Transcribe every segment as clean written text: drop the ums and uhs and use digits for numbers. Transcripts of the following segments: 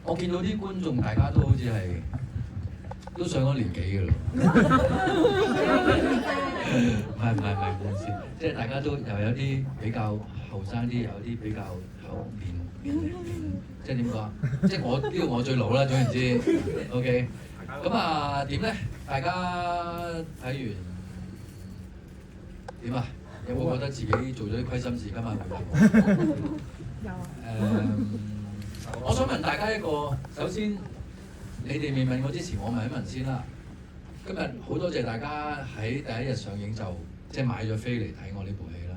我見到啲觀眾大家都好似係都上咗年紀嘅咯。唔係冇意思，即係大家都又有啲比較後生啲，有啲比較後年，即係點講？即係我呢個我最老啦，總言之。OK， 咁啊點咧？大家睇完點啊？有冇覺得自己做咗啲虧心事？今晚有啊。我想問大家一個，首先你哋未問我之前，我問一問先啦。今日好多謝大家喺第一日上映就即係買咗飛嚟睇我呢部戲啦。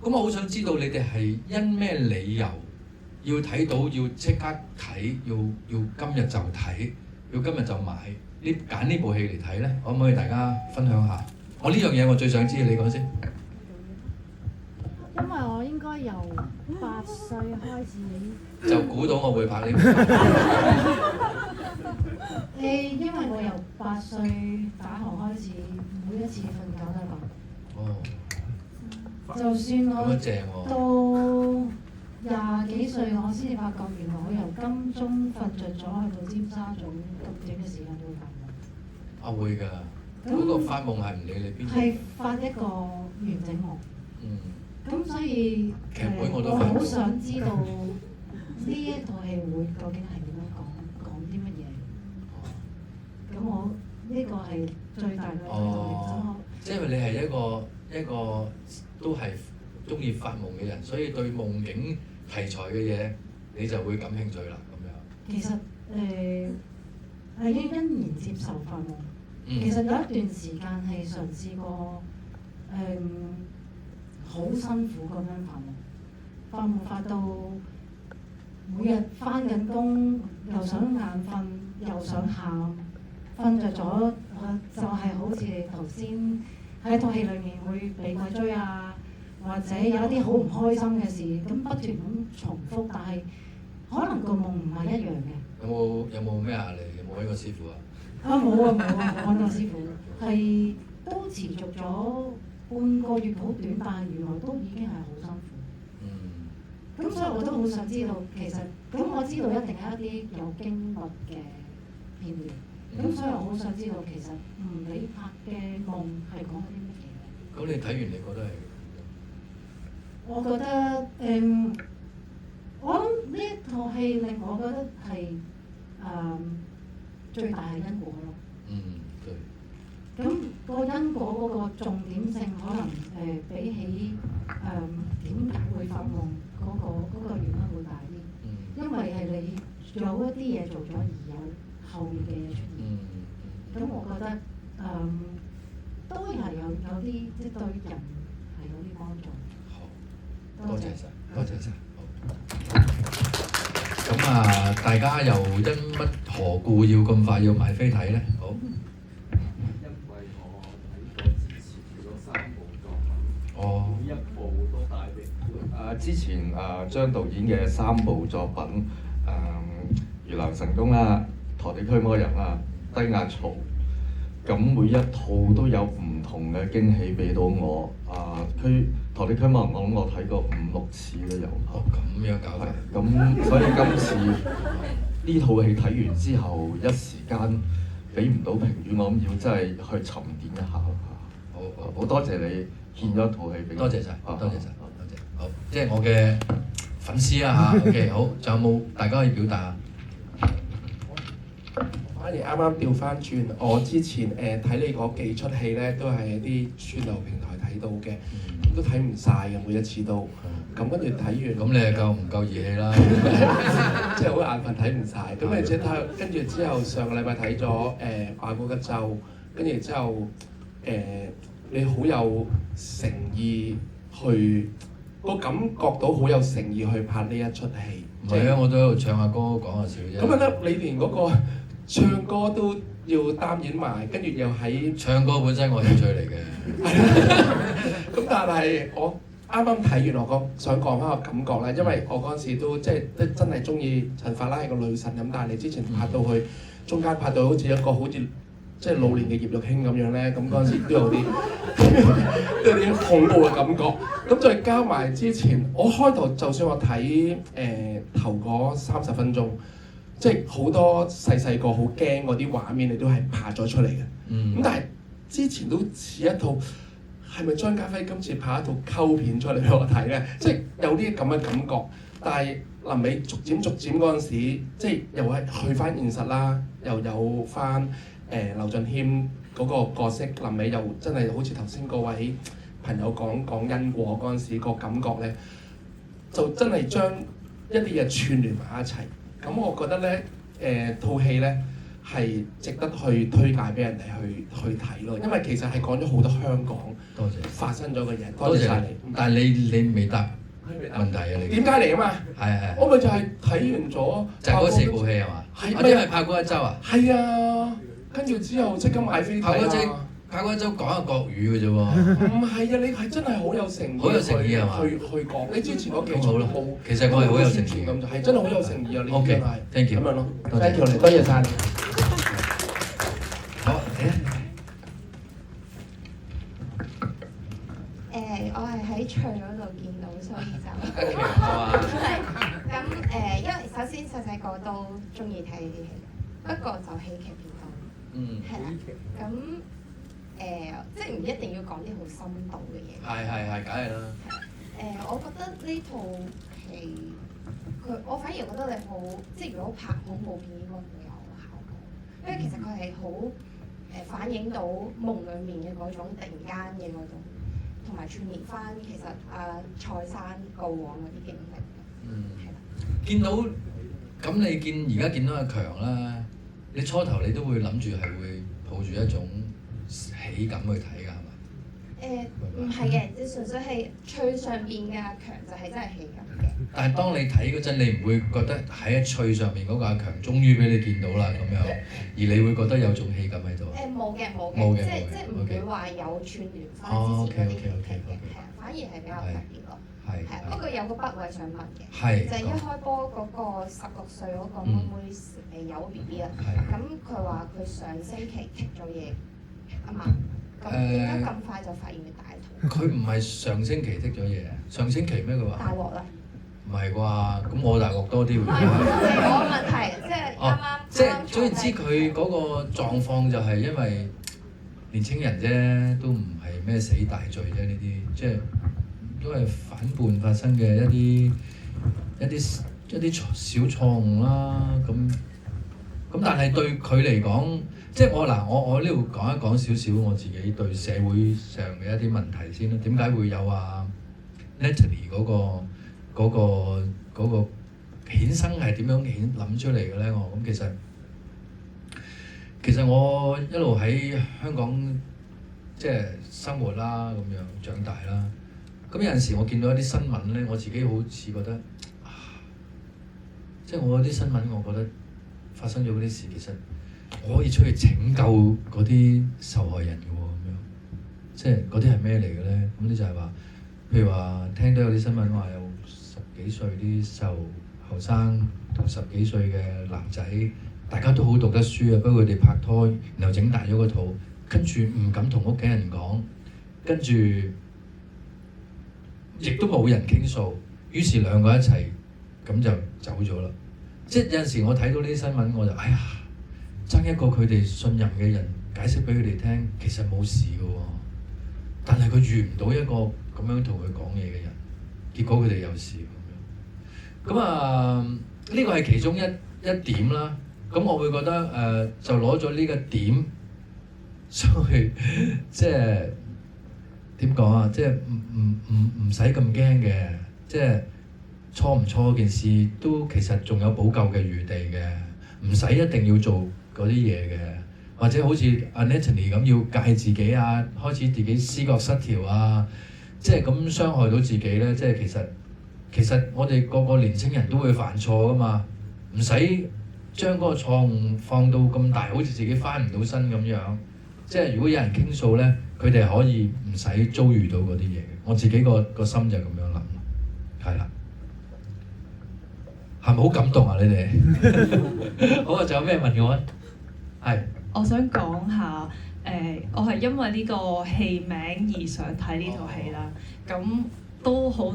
咁我好想知道你哋係因咩理由要睇到，要即刻睇，要今日就睇，要今日就買呢揀呢部戲嚟睇咧？可唔可以大家分享下？我呢樣嘢我最想知，你講先。因為我應該由8歲開始就估到我會拍呢部。因為我由8歲打學開始，每一次瞓覺都係咁。哦。就算我咁正喎。到20幾歲，我先至發覺原來我由金鐘瞓着咗去到尖沙咀咁短嘅時間都會發夢。啊會㗎。嗰個發夢係唔理你邊。係發一個完整夢。咁所以我好想知道呢一套戲會究竟係點樣講啲乜嘢？咁我呢個係最大嘅推動力。即係你係一個都係中意發夢嘅人，所以對夢境題材嘅嘢你就會感興趣啦，咁樣。其實係欣然接受發夢。其實有一段時間係嘗試過好辛苦咁樣發夢發到每日返緊工，又想眼瞓，又想喊，瞓着咗就係好似你頭先喺套戲裡面會被鬼追啊，或者有一啲好唔開心嘅事，咁不斷咁重複，但係可能個夢唔係一樣嘅。有冇咩啊？你有冇揾過師傅啊？冇揾過師傅，係都持續咗半個月好短，但係原來都已經係好辛苦。咁所以我都好想知道，其實咁我知道一定有一啲有經歷嘅片段。咁所以我好想知道，其實你拍嘅夢係講啲乜嘢？咁你睇完你覺得係？我覺得我諗呢一套戲令我覺得係最大係因果咯。對。咁個因果嗰個重點性可能比起點解會發夢嗰個原因會大啲。因為係你有一啲嘢做咗而有後面嘅嘢出現。咁我覺得都係有啲即係對人係有啲幫助。好，多謝晒，多謝晒。咁啊，大家又因乜何故要咁快要買飛睇咧？好。因為我睇過之前嗰3部作品，每一部都帶俾之前張導演嘅3部作品，如梁神功啦、陀地驅魔人啦、低壓槽，咁每一套都有唔同嘅驚喜俾到我。陀地驅魔人我諗我睇過5、6次都有。咁樣搞法。咁所以今次呢套戲睇完之後，一時間俾唔到評語，我諗要真係去沉澱一下。好多謝你獻咗套戲俾我。多謝晒，多謝晒，多謝。好，即係我嘅粉絲啊嚇。OK， 好，仲有冇大家可以表達啊？反而啱啱調翻轉，我之前睇你嗰幾出戲咧，都係一啲串流平台睇到嘅，都睇唔晒嘅，每一次都。咁跟住睇完，咁你係夠唔夠義氣啦？即係好眼瞓睇唔晒。咁而且跟住之後上個禮拜睇咗華國嘅咒，跟住之後你好有誠意去，個感覺到好有誠意去拍呢一出戲。唔係啊，我都喺度唱下歌講下笑啫。咁啊得，你連嗰個唱歌都要擔演埋，跟住又喺唱歌本身我興趣嚟嘅。咁但係我啱啱睇完我想講翻個感覺咧，因為我嗰陣時都即係真係中意陳法拉係個女神咁，但係你之前拍到去中間拍到好似一個好似即係老年嘅葉玉卿咁樣咧，咁嗰陣時都有啲都有啲恐怖嘅感覺。咁再加埋之前，我開頭就算我睇頭嗰30分鐘，即係好多細個好驚嗰啲畫面，你都係拍咗出嚟嘅。咁但係之前都似一套，係咪張家輝今次拍一套溝片出嚟俾我睇咧？即係有啲咁嘅感覺，但係臨尾逐漸嗰陣時，即係又係去翻現實啦，又有翻劉俊謙嗰個角色，臨尾又真係好似頭先嗰位朋友講因果嗰陣時個感覺咧，就真係將一啲嘢串聯埋一齊。咁我覺得咧，套戲咧係值得去推介俾人哋去睇咯，因為其實係講咗好多香港發生咗嘅嘢。多謝晒你。但係你未答問題啊？你點解嚟啊嘛？係。我咪就係睇完咗。就係嗰4部戲係嘛？係。我因為拍嗰一週啊。係啊，跟住之後即刻買飛睇啊！拍嗰一週講下國語嘅啫喎。唔係啊，你係真係好有誠意。好有誠意係嘛？去講，你之前嗰幾場好啦。其實我係好有誠意咁就係真係好有誠意啊！你真係。thank you。咁樣咯。thank you 多謝晒你。好，嚟啊！我係喺翠嗰度見到，所以就好啊。咁因為首先細細個都中意睇呢啲戲，不過就戲劇片多。係啦。咁即係唔一定要講啲好深度嘅嘢。係，梗係啦。我覺得呢套戲我反而覺得你好，即係如果拍恐怖片應該會有效果，因為其實佢係好反映到夢裡面嘅嗰種突然間嘅嗰種，同埋串聯翻其實蔡生過往嗰啲經歷。係啦。見到咁你而家見到阿強啦，你初頭你都會諗住係會抱住一種喜感去睇㗎係嘛？唔係嘅，即純粹係翠上邊嘅阿強就係真係喜感嘅。但係當你睇嗰陣，你唔會覺得喺翠上面嗰個阿強終於俾你見到啦咁樣，而你會覺得有種喜感喺度。冇嘅，即唔會話有串聯翻之前嗰啲戲嘅，係啊，反而係比較特別咯。係。不過有個筆位想問嘅，就係一開波嗰個16歲嗰個妹妹有 BB 啦，咁佢話佢上星期剔咗嘢啊嘛，咁點解咁快就發現佢大肚？佢唔係上星期剔咗嘢，上星期咩佢話？大鑊啦！唔係啩？咁我大鑊多啲會。係我問題，即係啱啱。即係總之佢嗰個狀況就係因為年青人啫，都唔係咩死大罪啫，呢啲即係都係反叛發生嘅一啲小錯誤啦。咁但係對佢嚟講，即係我呢度講一講少少我自己對社會上嘅一啲問題先啦。點解會有Natalie 嗰個衍生係點樣諗出嚟嘅咧？其實我一路喺香港即係生活啦，咁樣長大啦。咁有陣時我見到一啲新聞咧，我自己好似覺得即係我啲新聞，我覺得發生咗嗰啲事，其實我可以出去拯救嗰啲受害人嘅喎，咁樣即係嗰啲係咩嚟嘅咧？咁啲就係話，譬如話聽到有啲新聞話有10幾歲啲後生同10幾歲嘅男仔，大家都好讀得書啊，不過佢哋拍拖，然後整大咗個肚，跟住唔敢同屋企人講，跟住亦都冇人傾訴，於是兩個一齊咁就走咗啦。即係有陣時我睇到呢啲新聞，我就哎呀，爭一個佢哋信任嘅人解釋俾佢哋聽，其實冇事嘅喎。但係佢遇唔到一個咁樣同佢講嘢嘅人，結果佢哋有事咁樣。咁呢個係其中一點啦。咁我會覺得就攞咗呢個點上去，即係點講啊？即係唔使咁驚嘅，即係錯唔錯件事都其實仲有補救嘅餘地嘅，唔使一定要做嗰啲嘢嘅，或者好似 Natalie 咁要戒自己啊，開始自己思覺失調啊，即係咁傷害到自己咧。即係其實我哋個個年青人都會犯錯噶嘛，唔使將嗰個錯誤放到咁大，好似自己翻唔到身咁樣。即係如果有人傾訴咧，佢哋可以唔使遭遇到嗰啲嘢嘅。我自己個心就咁樣諗，係啦。係咪好感動啊？你哋好啊！仲有咩問我啊？係。我想講下我係因為呢個戲名而想睇呢套戲啦。咁都好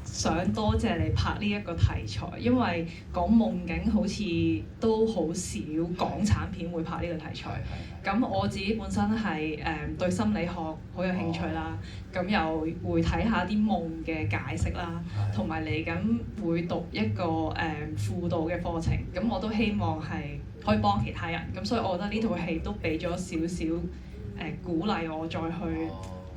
想多謝你拍呢一個題材，因為講夢境好似都好少港產片會拍呢個題材。咁我自己本身係對心理學好有興趣啦，咁又會睇下啲夢嘅解釋啦，同埋嚟緊會讀一個輔導嘅課程，咁我都希望係可以幫其他人，咁所以我覺得呢套戲都俾咗少少鼓勵我再去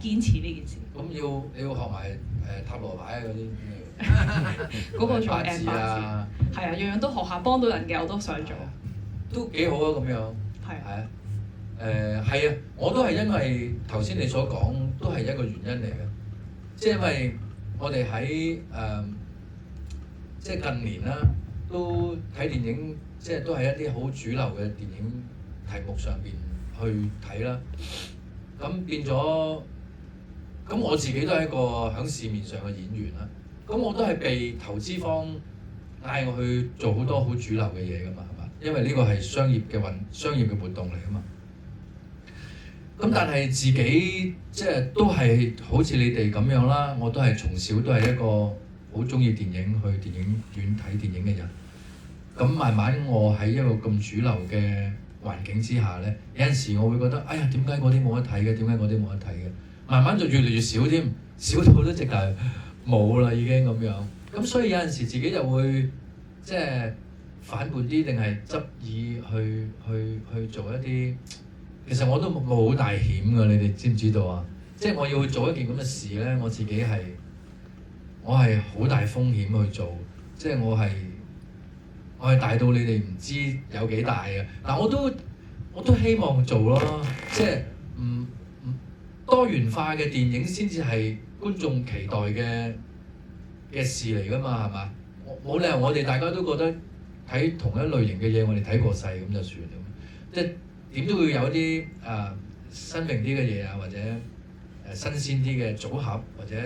堅持呢件事。咁你要學埋塔羅牌啊嗰啲，嗰個做八字啊，係啊，樣樣都學下幫到人嘅我都想做，都幾好啊咁樣。係啊，係啊，我都係因為頭先你所講都係一個原因嚟嘅，即係因為我哋喺即係近年啦，都睇電影，即係都係一啲好主流嘅電影題目上邊去睇啦，咁變咗。咁我自己都係一個喺市面上嘅演員啦，咁我都係被投資方嗌我去做好多好主流嘅嘢㗎嘛，係嘛？因為呢個係商業嘅活動嚟㗎嘛。咁但係自己即係都係好似你哋咁樣啦，我都係從小都係一個好中意電影去電影院睇電影嘅人。咁慢慢我喺一個咁主流嘅環境之下咧，有陣時我會覺得，哎呀點解嗰啲冇得睇嘅？點解嗰啲冇得睇嘅？慢慢就越嚟越少添，少到都直頭冇啦已經咁樣。咁所以有陣時自己就會即係反叛啲，定係執意去做一啲，其實我都冇好大險㗎，你哋知唔知道啊？即係我要去做一件咁嘅事咧，我自己係好大風險去做，即係我係大到你哋唔知有幾大嘅。但我都希望做咯，即係多元化嘅電影先至係觀眾期待嘅事嚟㗎嘛，係嘛？冇理由我哋大家都覺得睇同一類型嘅嘢，我哋睇過世咁就算咁。即係點都會有啲新穎啲嘅嘢啊，或者新鮮啲嘅組合，或者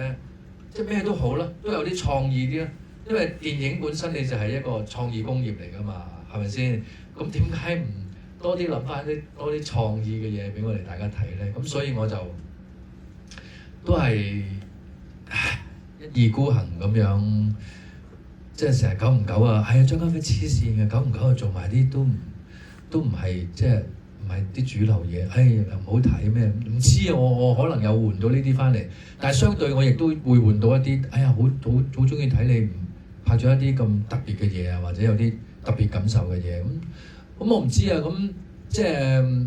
即係咩都好啦，都有啲創意啲啦。因為電影本身你就係一個創意工業嚟㗎嘛，係咪先？咁點解唔多啲諗翻多啲創意嘅嘢俾我哋大家睇咧？咁所以我就都係一意孤行咁樣，即係成日久唔久啊，係啊張家輝黐線嘅，久唔久就做埋啲都唔係即係唔係啲主流嘢，又唔好睇咩？唔知啊，我可能有換到呢啲翻嚟，但係相對我亦都會換到一啲，好中意睇你拍咗一啲咁特別嘅嘢啊，或者有啲特別感受嘅嘢咁我唔知啊，咁即係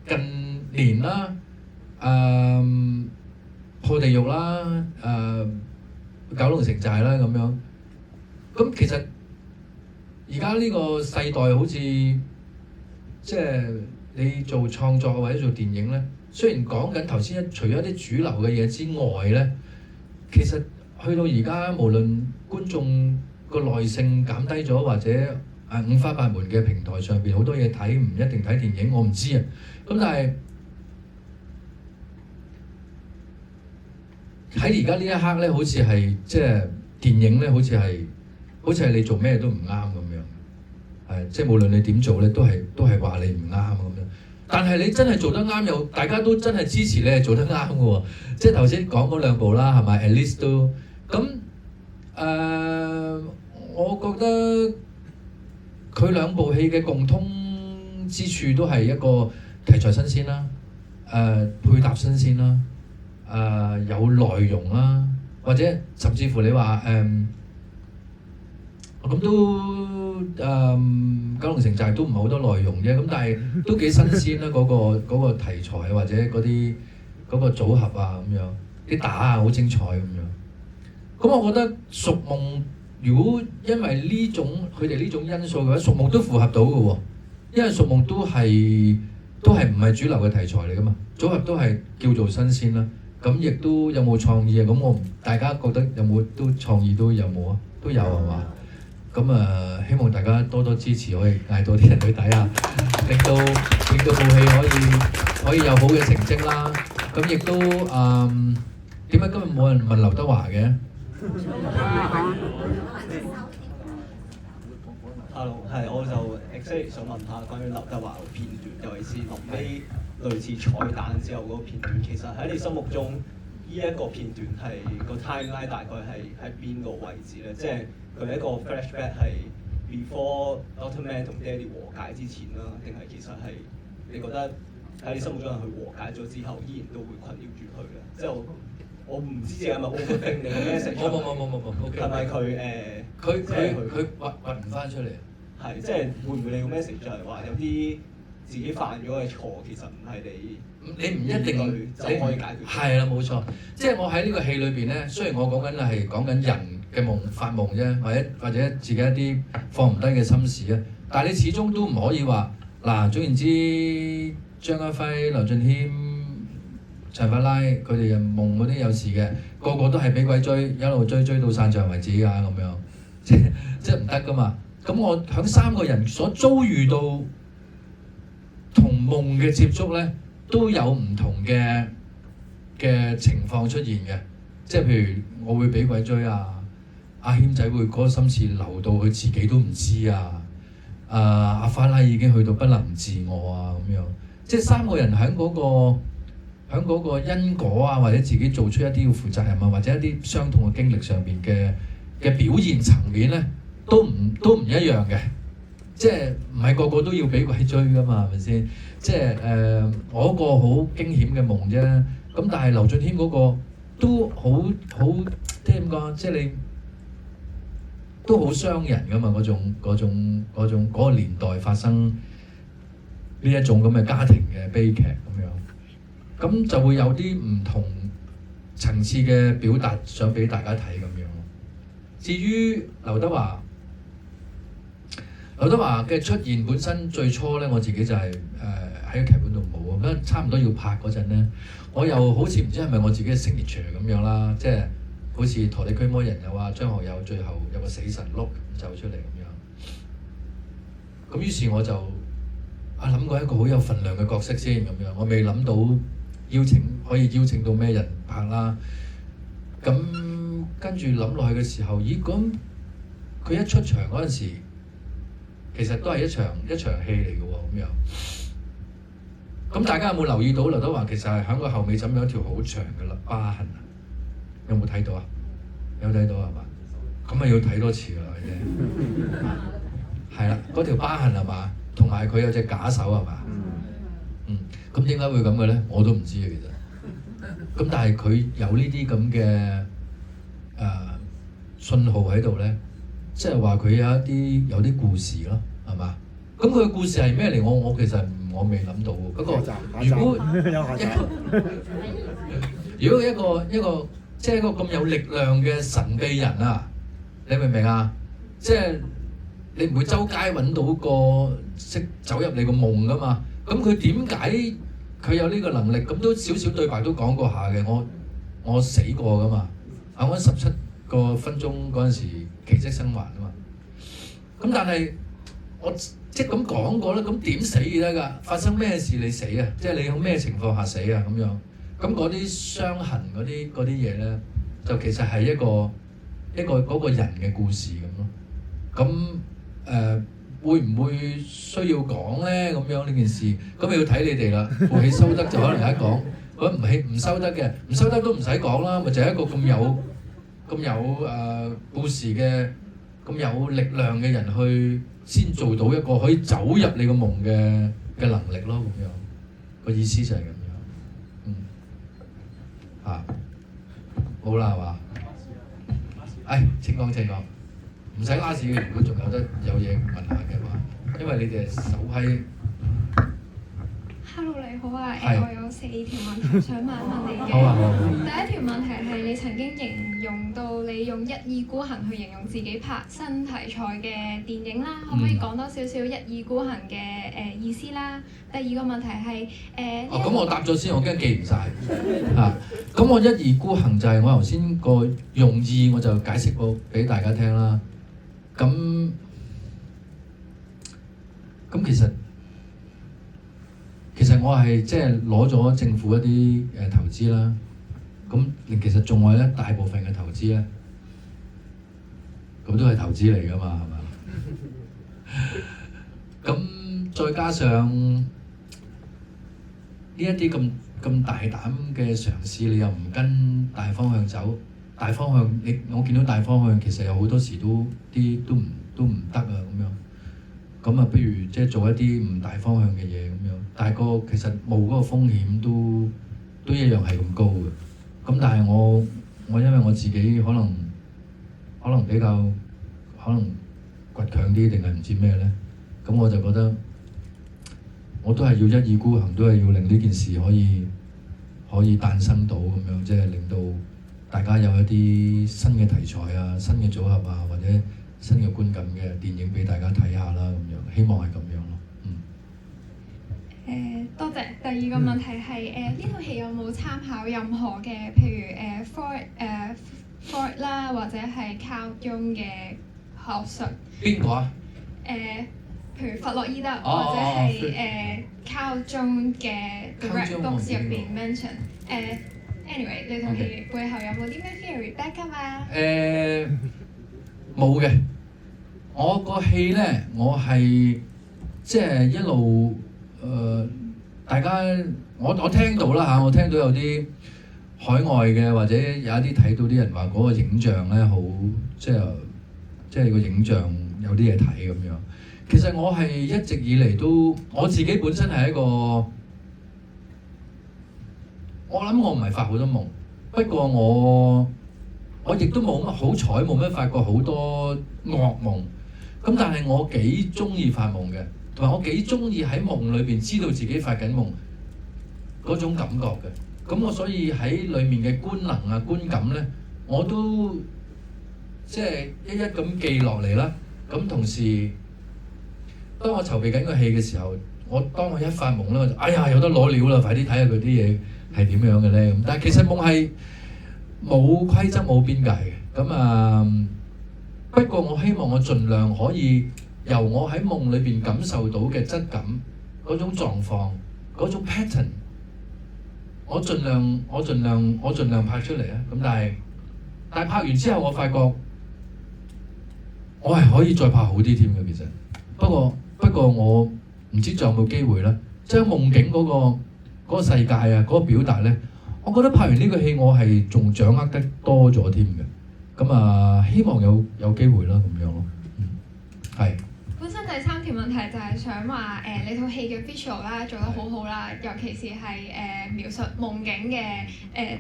近年啦。破地獄啦，九龍城寨啦咁樣，咁其實而家呢個世代好似即係你做創作或者做電影咧，雖然講緊頭先除咗啲主流嘅嘢之外咧，其實去到而家無論觀眾個耐性減低咗，或者五花八門嘅平台上邊好多嘢睇，唔一定睇電影，我唔知啊，咁但係喺而家呢一刻咧，好似係即係電影咧，好似係你做咩都唔啱咁樣，係即係無論你點做咧，都係話你唔啱咁樣。但係你真係做得啱，又大家都真係支持你係做得啱嘅喎。即係頭先講嗰兩部啦，係咪 at least 都咁我覺得佢兩部戲嘅共通之處都係一個題材新鮮啦，配搭新鮮啦。有內容啦，或者甚至乎你話咁都九龍城寨都唔係好多內容啫，咁但係都幾新鮮啦嗰個題材或者嗰個組合啊咁樣，啲打啊好精彩咁樣。咁我覺得屬夢如果因為佢哋呢種因素嘅話，屬夢都符合到嘅喎，因為屬夢都係唔係主流嘅題材嚟噶嘛，組合都係叫做新鮮啦。咁亦都有冇創意啊？咁大家覺得有冇都創意都有冇啊？都有係嘛？咁希望大家多多支持，可以嗌多啲人去睇下，令到部戲可以有好嘅成績啦。咁亦都點解今日冇人問劉德華嘅？Hello，係我就 exactly 想問下關於劉德華嘅片段，尤其是臨尾類似彩蛋之後嗰個片段，其實喺你心目中依一個片段係個 timeline 大概係喺邊個位置咧？即係佢係一個 flashback 係 before Doctor Man 同爹哋和解之前啦，定係其實係你覺得喺你心目中係佢和解咗之後，依然都會困擾住佢嘅？即係我唔知自己係咪 overthink 你個 message？冇，係咪佢佢掘唔翻出嚟？係，即係會唔會你個 message 就係話有啲自己犯咗嘅錯，其實唔係你唔一定就可以解決。係啦，冇錯。即係我喺呢個戲裏邊咧，雖然我講緊係講緊人嘅夢、發夢啫，或者自己一啲放唔低嘅心事啊，但係你始終都唔可以話嗱，總言之，張家輝、劉俊謙、陳法拉佢哋嘅夢嗰啲有事嘅，個個都係俾鬼追，一路追到散場為止㗎咁樣，即係唔得㗎嘛。咁我響三個人所遭遇到同夢嘅接觸咧，都有唔同嘅情況出現嘅，即係譬如我會俾鬼追啊，阿謙仔會嗰個心事流到佢自己都唔知啊，阿法拉已經去到不能自我啊咁樣，即係三個人喺嗰個因果啊，或者自己做出一啲要負責任啊，或者一啲傷痛嘅經歷上邊嘅表現層面咧，都唔一樣嘅，即係唔係個個都要俾鬼追㗎嘛，係咪先？即係我嗰個好驚險嘅夢啫，咁但係劉俊謙嗰個都好即係點講？即係你都好傷人㗎嘛，嗰個年代發生呢一種咁嘅家庭嘅悲劇咁樣，咁就會有啲唔同層次嘅表達想俾大家睇咁樣。至於劉德華嘅出現本身最初咧，我自己就係喺劇本度冇，咁差唔多要拍嗰陣咧，我又好似唔知係咪我自己嘅 signature 咁樣啦，即係好似陀地驅魔人又話張學友最後有個死神碌走出嚟咁樣，咁於是我就諗過一個好有份量嘅角色先咁樣，我未諗到可以邀請到咩人拍啦，咁跟住諗落去嘅時候，咦咁佢一出場嗰陣時，其實都係一場戲嚟嘅喎咁樣。咁大家有冇留意到劉德華其實係喺個後尾枕有一條好長嘅疤痕啊？有冇睇到啊？有睇到係嘛？咁咪要睇多次啦啫。係啦，嗰條疤痕係嘛？同埋佢有隻假手係嘛？咁點解會咁嘅咧？我都唔知啊，其實。咁但係佢有呢啲咁嘅信號喺度咧，即係話佢有啲故事咯，係嘛？咁佢嘅故事係咩嚟？我其實我未諗到喎。不過如果一個即係一個咁有力量嘅神秘人啊，你明唔明啊？即係你唔會周街揾到個識走入你個夢噶嘛？咁佢點解佢有呢個能力？咁都少少對白都講過下嘅。我死過噶嘛？我17個分鐘嗰陣時奇蹟生還啊嘛。咁但係我即係咁講過啦。咁點死得㗎？發生咩事你死啊？即係你喺咩情況下死啊？咁樣咁嗰啲傷痕嗰啲嘢咧，就其實係一個嗰個人嘅故事咁咯。咁會唔會需要講咧？咁樣呢件事咁要睇你哋啦。部戲收得就可能有得講，如果唔收得嘅，唔收得都唔使講啦。咪就係一個咁有故事嘅咁有力量嘅人去先做到一個可以走入你個夢嘅能力咯。咁樣個意思就係咁樣。好啦係嘛？請講，唔使拉屎嘅。如果仲有嘢問下嘅話，因為你哋係首批。Hello 你好啊，我有4條問題想問你嘅。好。第一條問題係你曾經形容到你用一意孤行去形容自己拍新題材嘅電影啦，可唔可以講多少少一意孤行嘅意思啦？第二個問題係咁我答咗先，我驚記唔晒。咁我一意孤行就係我頭先個用意，我就解釋過俾大家聽啦。咁其實我係即係攞咗政府一啲投資啦。咁其實仲有一大部分嘅投資咧，咁都係投資嚟㗎嘛，係嘛？咁再加上呢一啲咁咁大膽嘅嘗試，你又唔跟大方向走，大方向我見到大方向其實有好多時都唔得啊咁樣。咁啊，不如即係做一啲唔大方向嘅嘢咁樣，但係其實冒嗰個風險都一樣係咁高嘅。咁但係我因為我自己可能比較倔強啲定係唔知咩咧，咁我就覺得我都係要一意孤行，都係要令呢件事可以誕生到咁樣，即係令到大家有一啲新嘅題材啊、新嘅組合啊，或者新嘅觀感嘅電影俾大家睇下啦咁樣，希望係咁樣咯。多謝。第二個問題係呢套戲有冇參考任何嘅，譬如Freud 啦，或者係 Carl Jung 嘅學術？邊個啊？譬如弗洛伊德或者係Carl Jung 嘅 The Red Book 入邊 mention。anyway 呢套戲背後有冇啲咩 theory back up 啊？冇嘅。我個戲咧，我係即係一路大家我聽到啦嚇，我聽到有啲海外嘅或者有一啲睇到啲人話嗰個影像咧好即係個影像有啲嘢睇咁樣。其實我係一直以嚟都我自己本身係一個，我諗我唔係發好多夢，不過我亦都冇乜好彩，冇乜發過好多噩夢。咁但係我幾中意發夢嘅，同埋我幾中意喺夢裏邊知道自己發緊夢嗰種感覺嘅。咁我所以喺裡面嘅觀能啊、觀感咧，我都即係一咁記落嚟啦。咁同時，當我籌備緊個戲嘅時候，當我一發夢咧，我就哎呀有得攞料啦，快啲睇下佢啲嘢係點樣嘅咧咁。但係其實夢係冇規則冇邊界嘅。咁不過我希望我盡量可以由我喺夢裏邊感受到嘅質感、嗰種狀況、嗰種 pattern， 我盡量拍出嚟啊！咁但係拍完之後，我發覺我係可以再拍好啲添嘅。其實不過我唔知仲有冇機會啦。將夢境嗰個世界啊，嗰個表達咧，我覺得拍完呢個戲我係仲掌握得多咗添嘅。咁希望有機會啦，咁樣咯。係。本身第三條問題就係想話你套戲嘅 visual 啦做得好好啦，尤其是係描述夢境嘅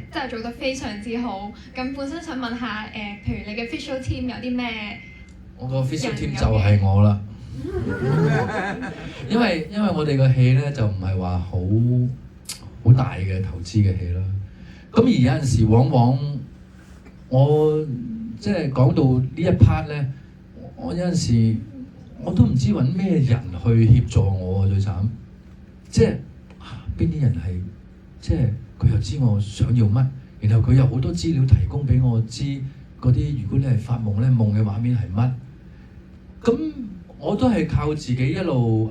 真係做得非常之好。咁本身想問下譬如你嘅 visual team 有啲咩？我個 visual team 就係我啦。因為我哋個戲咧就唔係話好大嘅投資嘅戲啦。咁而有陣時往往我即係講到呢一 part 咧，我有陣時我都唔知揾咩人去協助我，最慘即係邊啲人係即係佢又知我想要乜，然後佢有好多資料提供俾我知嗰啲，如果你係發夢咧，夢嘅畫面係乜，咁我都係靠自己一路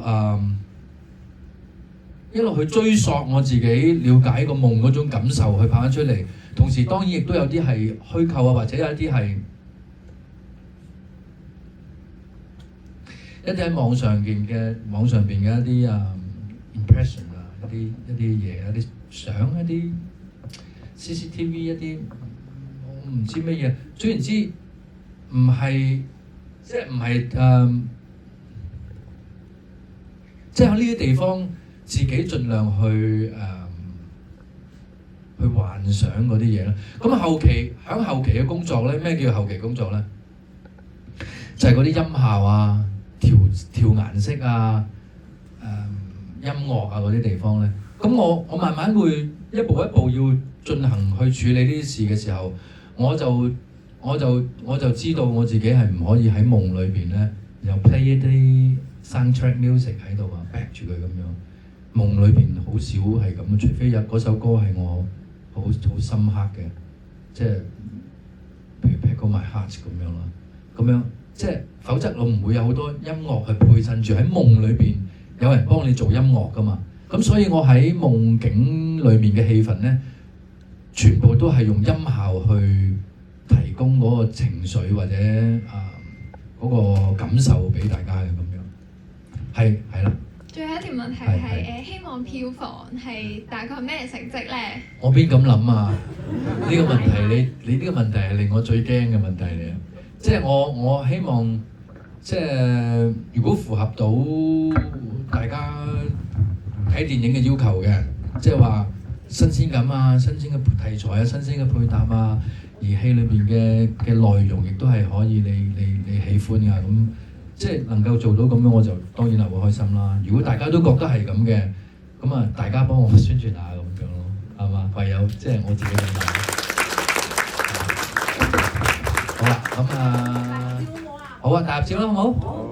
去追溯我自己了解個夢嗰種感受去拍得出嚟。同時當然亦都有啲係虛構啊，或者有一啲係喺網上邊嘅一啲impression 啊，一啲嘢，一啲相，一啲 CCTV 一啲我唔知乜嘢，總言之唔係即係唔係即係喺呢啲地方自己盡量去幻想嗰啲嘢啦。咁後期嘅工作咧，咩叫後期工作咧？就係嗰啲音效啊、調顏色啊、音樂啊嗰啲地方咧。咁我慢慢會一步一步要進行去處理呢啲事嘅時候，我就知道我自己係唔可以喺夢裏邊咧，又 play 一啲 soundtrack music 喺度啊 back 住佢咁樣。夢裏邊好少係咁，除非有嗰首歌係我好深刻嘅，即係譬如 Pack My Heart 咁樣啦，咁樣即係否則我唔會有好多音樂去配襯住喺夢裏邊有人幫你做音樂噶嘛。咁所以我喺夢境裏面嘅戲份咧，全部都係用音效去提供嗰個情緒或者嗰個感受俾大家嘅咁樣，係啦。最後一條問題係希望票房係大概咩成績咧？我邊咁諗啊？呢個問題你呢個問題係令我最驚嘅問題嚟啊！即係我希望即係如果符合到大家睇電影嘅要求嘅，即係話新鮮感啊、新鮮嘅題材啊、新鮮嘅配搭啊，而戲裏邊嘅內容亦都係可以你喜歡㗎咁。即係能夠做到咁樣，我就當然係會開心啦。如果大家都覺得係咁嘅，咁啊大家幫我宣傳下咁樣咯，係嘛？唯有即係我自己咁諗。好啦，咁好啊，大合照啦，好冇？